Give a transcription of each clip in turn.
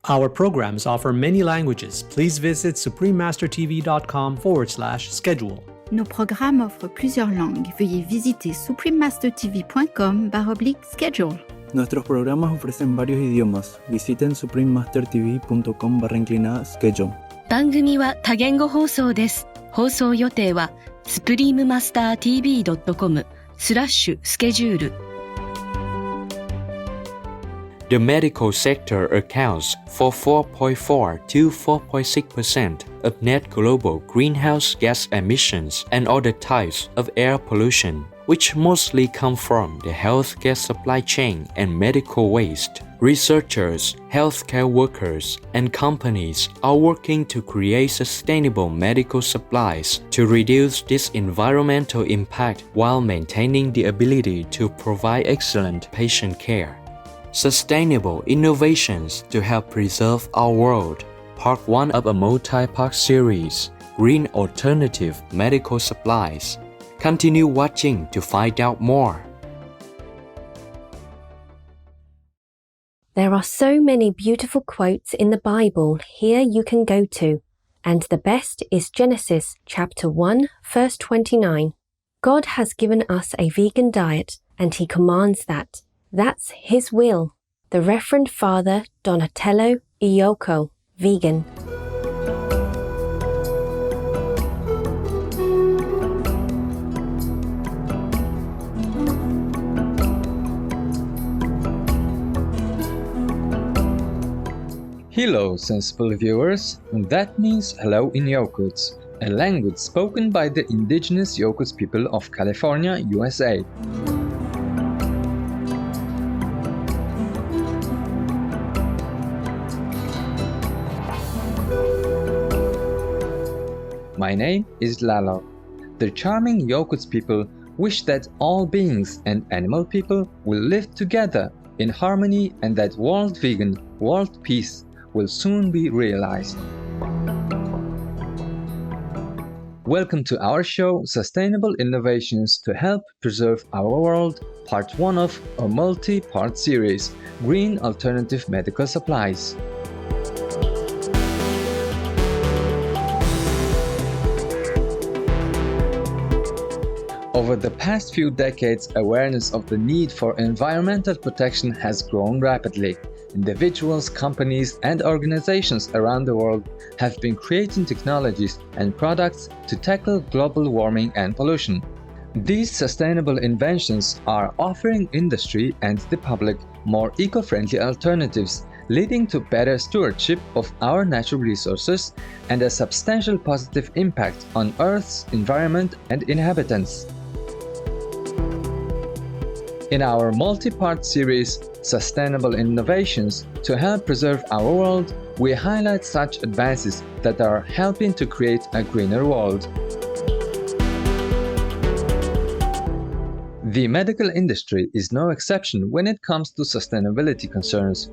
Our programs offer many languages. Please visit suprememastertv.com/schedule. Nos programmes offrent plusieurs langues. Veuillez visiter suprememastertv.com/schedule. Nuestros programas ofrecen varios idiomas. Visiten suprememastertv.com/schedule. 番組は多言語放送です。放送予定は suprememastertv.com/schedule。The medical sector accounts for 4.4 to 4.6% of net global greenhouse gas emissions and other types of air pollution, which mostly come from the healthcare supply chain and medical waste. Researchers, healthcare workers, and companies are working to create sustainable medical supplies to reduce this environmental impact while maintaining the ability to provide excellent patient care. Sustainable innovations to help preserve our world. Part 1 of a multi-part series, Green Alternative Medical Supplies. Continue watching to find out more. There are so many beautiful quotes in the Bible here you can go to, and the best is Genesis chapter 1, verse 29. God has given us a vegan diet, and He commands that. That's His will. The Reverend Father Donatello Iocco, vegan. Hello, sensible viewers, and that means hello in Yokuts, a language spoken by the indigenous Yokuts people of California, USA. My name is Lalo. The charming Yokuts people wish that all beings and animal people will live together in harmony and that world vegan, world peace will soon be realized. Welcome to our show, Sustainable Innovations to Help Preserve Our World, Part 1 of a multi-part series, Green Alternative Medical Supplies. Over the past few decades, awareness of the need for environmental protection has grown rapidly. Individuals, companies, and organizations around the world have been creating technologies and products to tackle global warming and pollution. These sustainable inventions are offering industry and the public more eco-friendly alternatives, leading to better stewardship of our natural resources and a substantial positive impact on Earth's environment and inhabitants. In our multi-part series, Sustainable Innovations to Help Preserve Our World, we highlight such advances that are helping to create a greener world. The medical industry is no exception when it comes to sustainability concerns.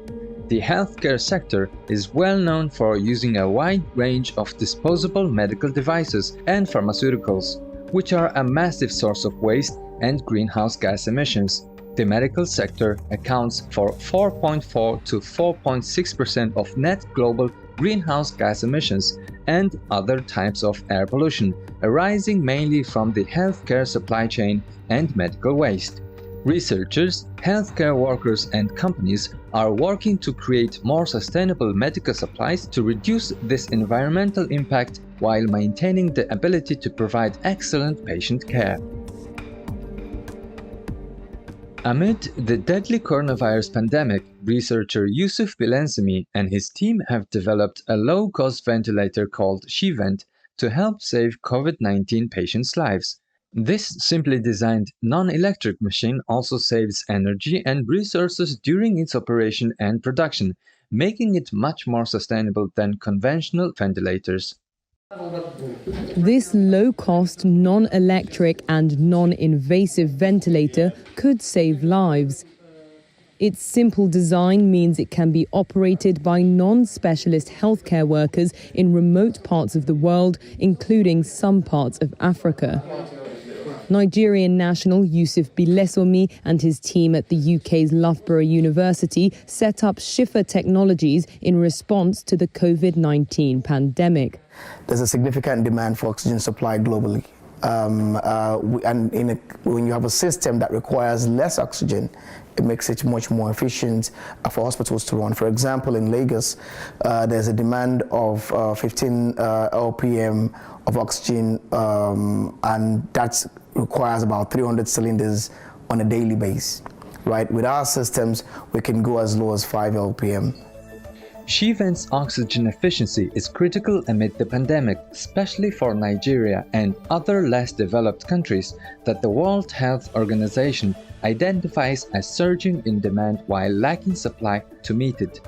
The healthcare sector is well known for using a wide range of disposable medical devices and pharmaceuticals, which are a massive source of waste and greenhouse gas emissions. The medical sector accounts for 4.4 to 4.6% of net global greenhouse gas emissions and other types of air pollution, arising mainly from the healthcare supply chain and medical waste. Researchers, healthcare workers, and companies are working to create more sustainable medical supplies to reduce this environmental impact while maintaining the ability to provide excellent patient care. Amid the deadly coronavirus pandemic, researcher Yusuf Bilensemi and his team have developed a low-cost ventilator called SheVent to help save COVID-19 patients' lives. This simply designed non-electric machine also saves energy and resources during its operation and production, making it much more sustainable than conventional ventilators. This low-cost, non-electric and non-invasive ventilator could save lives. Its simple design means it can be operated by non-specialist healthcare workers in remote parts of the world, including some parts of Africa. Nigerian national Yusuf Bilesomi and his team at the UK's Loughborough University set up Shifa Technologies in response to the COVID-19 pandemic. There's a significant demand for oxygen supply globally. When you have a system that requires less oxygen, it makes it much more efficient for hospitals to run. For example, in Lagos, there's a demand of 15 LPM of oxygen, and that requires about 300 cylinders on a daily basis. Right? With our systems, we can go as low as 5 LPM. Shivent's oxygen efficiency is critical amid the pandemic, especially for Nigeria and other less developed countries that the World Health Organization identifies as surging in demand while lacking supply to meet it.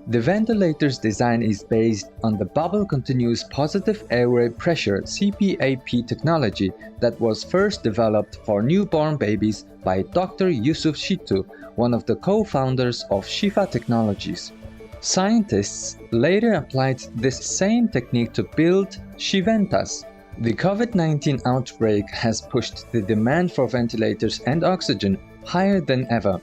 The ventilator's design is based on the bubble continuous positive airway pressure (CPAP) technology that was first developed for newborn babies by Dr. Yusuf Shitu, one of the co-founders of Shifa Technologies. Scientists later applied this same technique to build Shiventas. The COVID-19 outbreak has pushed the demand for ventilators and oxygen higher than ever.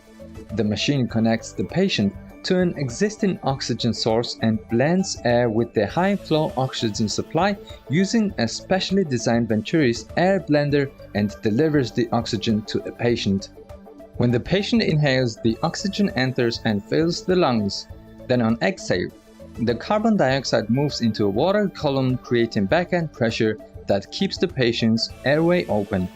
The machine connects the patient to an existing oxygen source and blends air with the high-flow oxygen supply using a specially designed Venturi's air blender and delivers the oxygen to a patient. When the patient inhales, the oxygen enters and fills the lungs. Then on exhale, the carbon dioxide moves into a water column, creating back-end pressure that keeps the patient's airway open.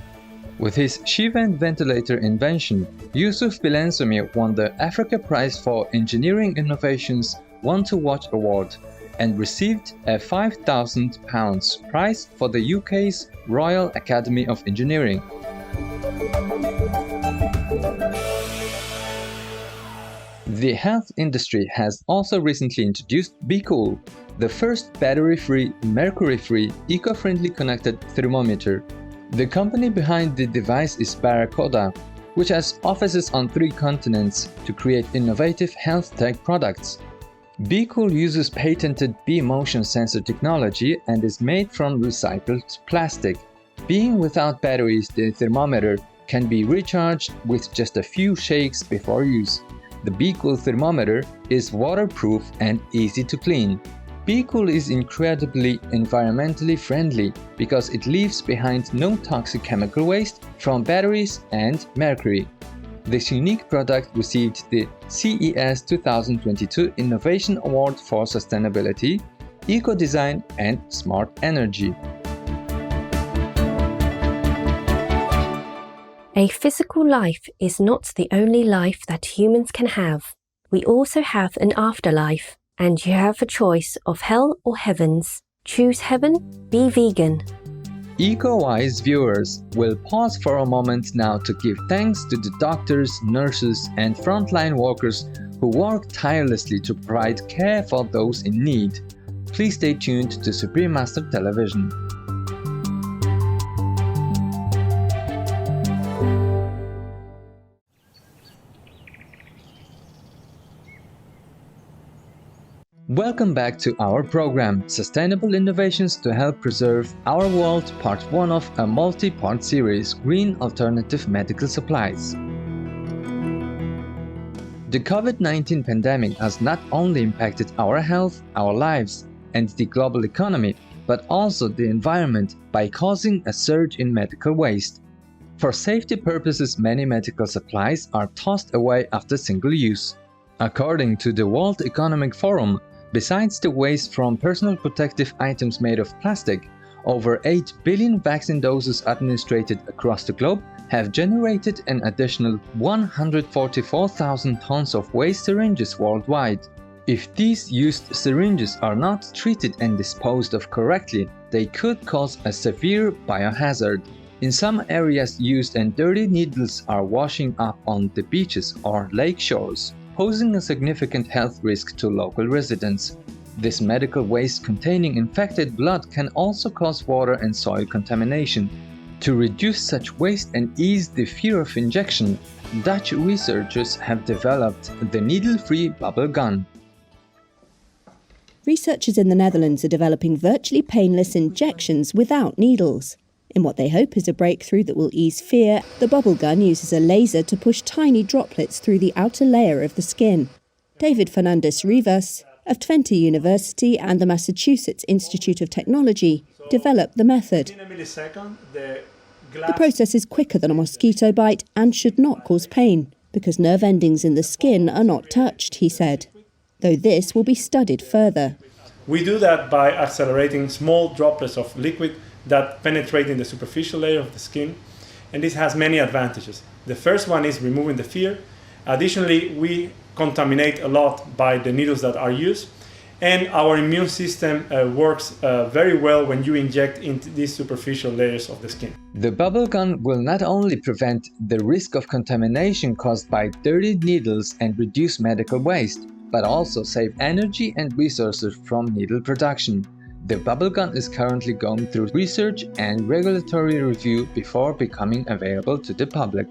With his Shivent ventilator invention, Yusuf Bilesomi won the Africa Prize for Engineering Innovations One to Watch Award and received a £5,000 prize for the UK's Royal Academy of Engineering. The health industry has also recently introduced BeCool, the first battery-free, mercury-free, eco-friendly connected thermometer. The company behind the device is Barracuda, which has offices on 3 continents to create innovative health tech products. BeCool uses patented B-motion sensor technology and is made from recycled plastic. Being without batteries, the thermometer can be recharged with just a few shakes before use. The BeCool thermometer is waterproof and easy to clean. BeCool is incredibly environmentally friendly because it leaves behind no toxic chemical waste from batteries and mercury. This unique product received the CES 2022 Innovation Award for Sustainability, Eco-Design and Smart Energy. A physical life is not the only life that humans can have. We also have an afterlife, and you have a choice of hell or heavens. Choose heaven, be vegan. EcoWise viewers will pause for a moment now to give thanks to the doctors, nurses, and frontline workers who work tirelessly to provide care for those in need. Please stay tuned to Supreme Master Television. Welcome back to our program, Sustainable Innovations to Help Preserve Our World, Part 1 of a multi-part series, Green Alternative Medical Supplies. The COVID-19 pandemic has not only impacted our health, our lives, and the global economy, but also the environment by causing a surge in medical waste. For safety purposes, many medical supplies are tossed away after single use. According to the World Economic Forum, besides the waste from personal protective items made of plastic, over 8 billion vaccine doses administered across the globe have generated an additional 144,000 tons of waste syringes worldwide. If these used syringes are not treated and disposed of correctly, they could cause a severe biohazard. In some areas, used and dirty needles are washing up on the beaches or lake shores, posing a significant health risk to local residents. This medical waste containing infected blood can also cause water and soil contamination. To reduce such waste and ease the fear of injection, Dutch researchers have developed the needle-free bubble gun. Researchers in the Netherlands are developing virtually painless injections without needles. In what they hope is a breakthrough that will ease fear, the bubble gun uses a laser to push tiny droplets through the outer layer of the skin. David Fernandez Rivas of Twente University and the Massachusetts Institute of Technology developed the method. The process is quicker than a mosquito bite and should not cause pain, because nerve endings in the skin are not touched, he said, though this will be studied further. We do that by accelerating small droplets of liquid that penetrate in the superficial layer of the skin, and this has many advantages. The first one is removing the fear. Additionally, we contaminate a lot by the needles that are used, and our immune system works very well when you inject into these superficial layers of the skin. The bubble gun will not only prevent the risk of contamination caused by dirty needles and reduce medical waste, but also save energy and resources from needle production. The bubble gun is currently going through research and regulatory review before becoming available to the public.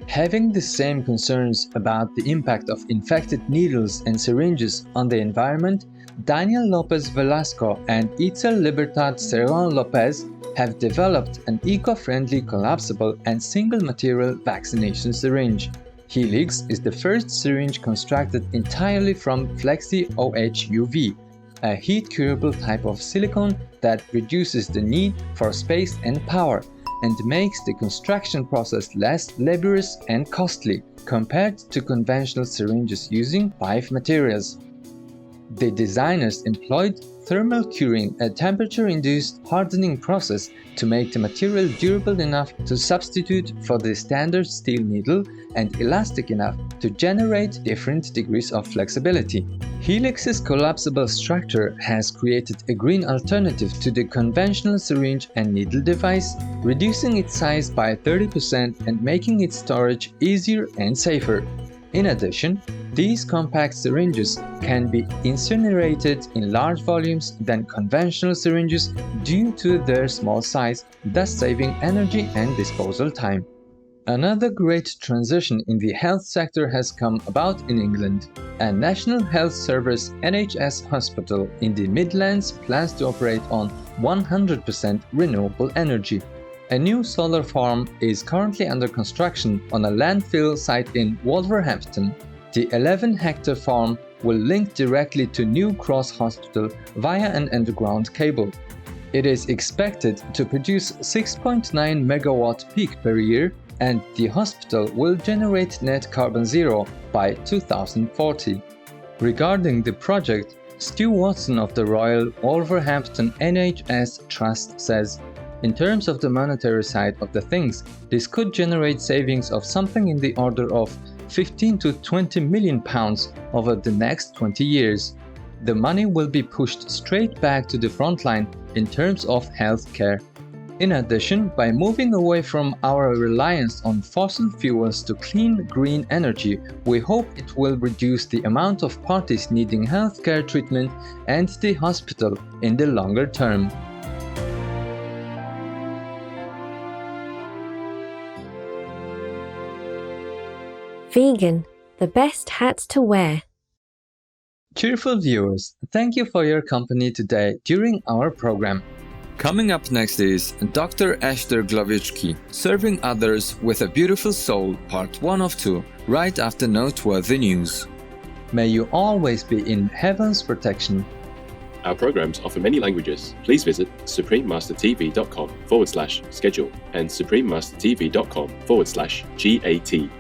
Having the same concerns about the impact of infected needles and syringes on the environment, Daniel Lopez Velasco and Itzel Libertad Cerón Lopez have developed an eco-friendly collapsible and single-material vaccination syringe. Helix is the first syringe constructed entirely from Flexi-OH-UV, a heat-curable type of silicone that reduces the need for space and power and makes the construction process less laborious and costly compared to conventional syringes using 5 materials. The designers employed thermal curing, a temperature-induced hardening process, to make the material durable enough to substitute for the standard steel needle and elastic enough to generate different degrees of flexibility. Helix's collapsible structure has created a green alternative to the conventional syringe and needle device, reducing its size by 30% and making its storage easier and safer. In addition, these compact syringes can be incinerated in large volumes than conventional syringes due to their small size, thus saving energy and disposal time. Another great transition in the health sector has come about in England. A National Health Service NHS hospital in the Midlands plans to operate on 100% renewable energy. A new solar farm is currently under construction on a landfill site in Wolverhampton. The 11-hectare farm will link directly to New Cross Hospital via an underground cable. It is expected to produce 6.9 megawatt peak per year, and the hospital will generate net carbon zero by 2040. Regarding the project, Stu Watson of the Royal Wolverhampton NHS Trust says, "In terms of the monetary side of the things, this could generate savings of something in the order of 15 to 20 million pounds over the next 20 years. The money will be pushed straight back to the front line in terms of healthcare. In addition, by moving away from our reliance on fossil fuels to clean, green energy, we hope it will reduce the amount of parties needing healthcare treatment and the hospital in the longer term." Vegan, the best hats to wear. Cheerful viewers, thank you for your company today during our program. Coming up next is Dr. Eszter Glawiczki, Serving Others with a Beautiful Soul, Part 1 of 2, right after noteworthy news. May you always be in heaven's protection. Our programs offer many languages. Please visit suprememastertv.com/schedule and suprememastertv.com/GAT.